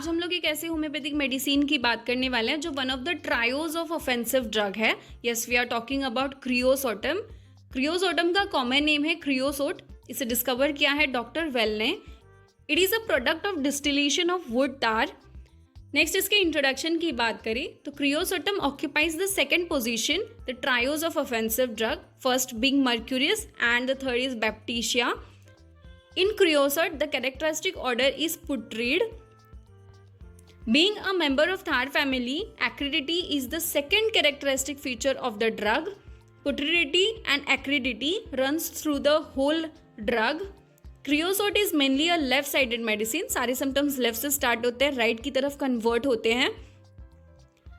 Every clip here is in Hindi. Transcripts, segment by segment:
आज हम लोग एक ऐसे होम्योपैथिक मेडिसिन की बात करने वाले हैं जो one of the trios of offensive drug है. Yes, we are talking about Kreosotum. Kreosotum का कॉमन नेम है क्रियोसोट. इसे डिस्कवर किया है डॉक्टर वेल ने. It is a product of distillation of wood tar. Next इसके इंट्रोडक्शन की बात करें तो Kreosotum occupies the second position the trios of offensive drug, first being Mercurius and the third is Baptisia. In creosote, the characteristic order is putrid. Being a member of Thar family, acridity is the second characteristic feature of the drug. Putridity and acridity runs through the whole drug. Creosote is mainly a left-sided medicine. सारे symptoms left से start होते हैं, right की तरफ convert होते हैं.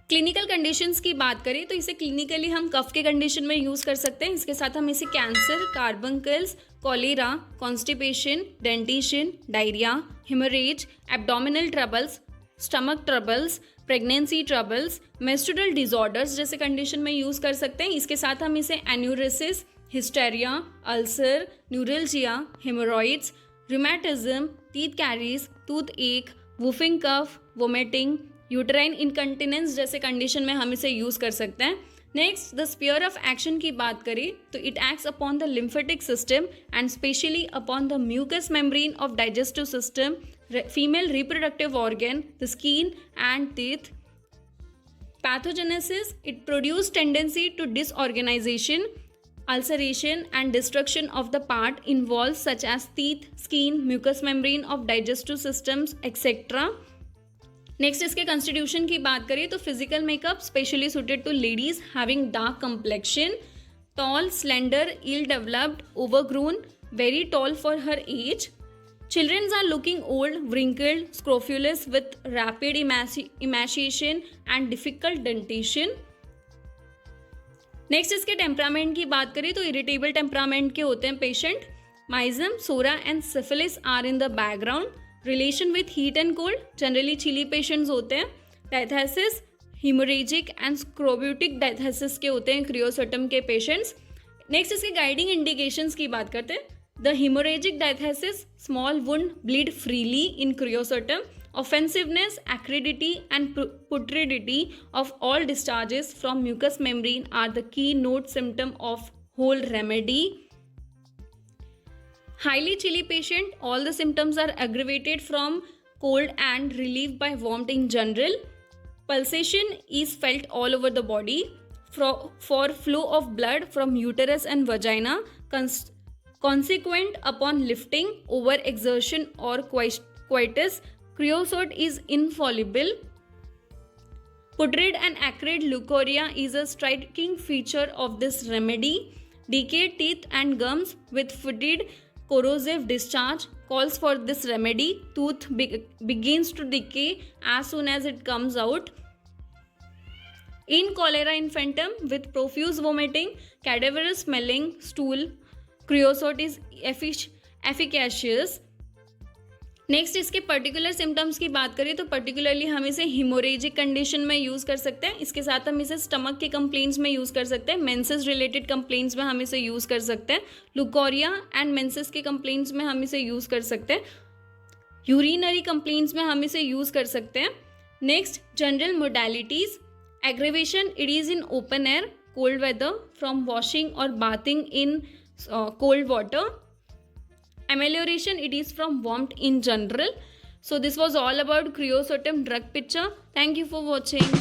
क्लिनिकल कंडीशंस की बात करें तो इसे क्लिनिकली हम कफ के कंडीशन में यूज़ कर सकते हैं. इसके साथ हम इसे cancer, carbuncles, cholera, constipation, dentition, diarrhoea, haemorrhage, abdominal troubles, stomach troubles, pregnancy troubles, menstrual disorders जैसे कंडीशन में यूज़ कर सकते हैं. इसके साथ हम इसे enuresis, hysteria, ulcer, neuralgia, hemorrhoids, rheumatism, teeth carries, tooth एक, वूफिंग कफ, वोमिटिंग, यूटराइन इनकंटिनेंस जैसे कंडीशन में हम इसे यूज़ कर सकते हैं. Next the sphere of action की बात करें तो it acts upon the lymphatic system and specially upon the mucous membrane of digestive system, female reproductive organ, the skin and teeth. Pathogenesis, it produce tendency to disorganization, ulceration and destruction of the part involved such as teeth, skin, mucous membrane of digestive systems, etc. Next इसके कंस्टिट्यूशन की बात करें तो physical makeup specially suited to ladies having dark complexion, tall, slender, ill developed, overgrown, very tall for her age. Children are looking old, wrinkled, scrofulous with rapid emaciation and difficult dentition. Next इसके टेम्परामेंट की बात करें तो इरिटेबल टेम्परामेंट के होते हैं patient. Miasm, psora and syphilis are in the background. Relation with heat and cold, generally chilly patients होते हैं. Diathesis, haemorrhagic and scorbutic diathesis के होते हैं क्रियोसोटम के पेशेंट्स. नेक्स्ट इसके गाइडिंग इंडिकेशंस की बात करते हैं. The haemorrhagic diathesis, small wound bleed freely in Kreosotum. Offensiveness, acridity and putridity of all discharges from mucous membrane are the keynote symptom of whole remedy. Highly chilly patient, all the symptoms are aggravated from cold and relieved by warmth in general. Pulsation is felt all over the body. For flow of blood from uterus and vagina consequent upon lifting, overexertion or coitus. Creosote is infallible. Putrid and acrid leucorrhea is a striking feature of this remedy. Decayed teeth and gums with fetid corrosive discharge calls for this remedy. Tooth begins to decay as soon as it comes out. In cholera infantum with profuse vomiting, cadaverous smelling stool, creosote is efficacious. Next इसके पर्टिकुलर सिम्टम्स की बात करें तो पर्टिकुलरली हम इसे हिमोरेजिक कंडीशन में यूज़ कर सकते हैं. इसके साथ हम इसे स्टमक के कंप्लेंट्स में यूज़ कर सकते हैं. मेंसेस रिलेटेड कंप्लेंट्स में हम इसे यूज़ कर सकते हैं. लुकोरिया एंड मेंसेस के कंप्लेंट्स में हम इसे यूज़ कर सकते हैं. यूरिनरी कंप्लेंट्स में हम इसे यूज़ कर सकते हैं. Next general modalities. Aggravation, it is in open air, cold weather, from washing और bathing in cold water. Amelioration, it is from warmth in general. So this was all about Creosotum drug picture. Thank you for watching.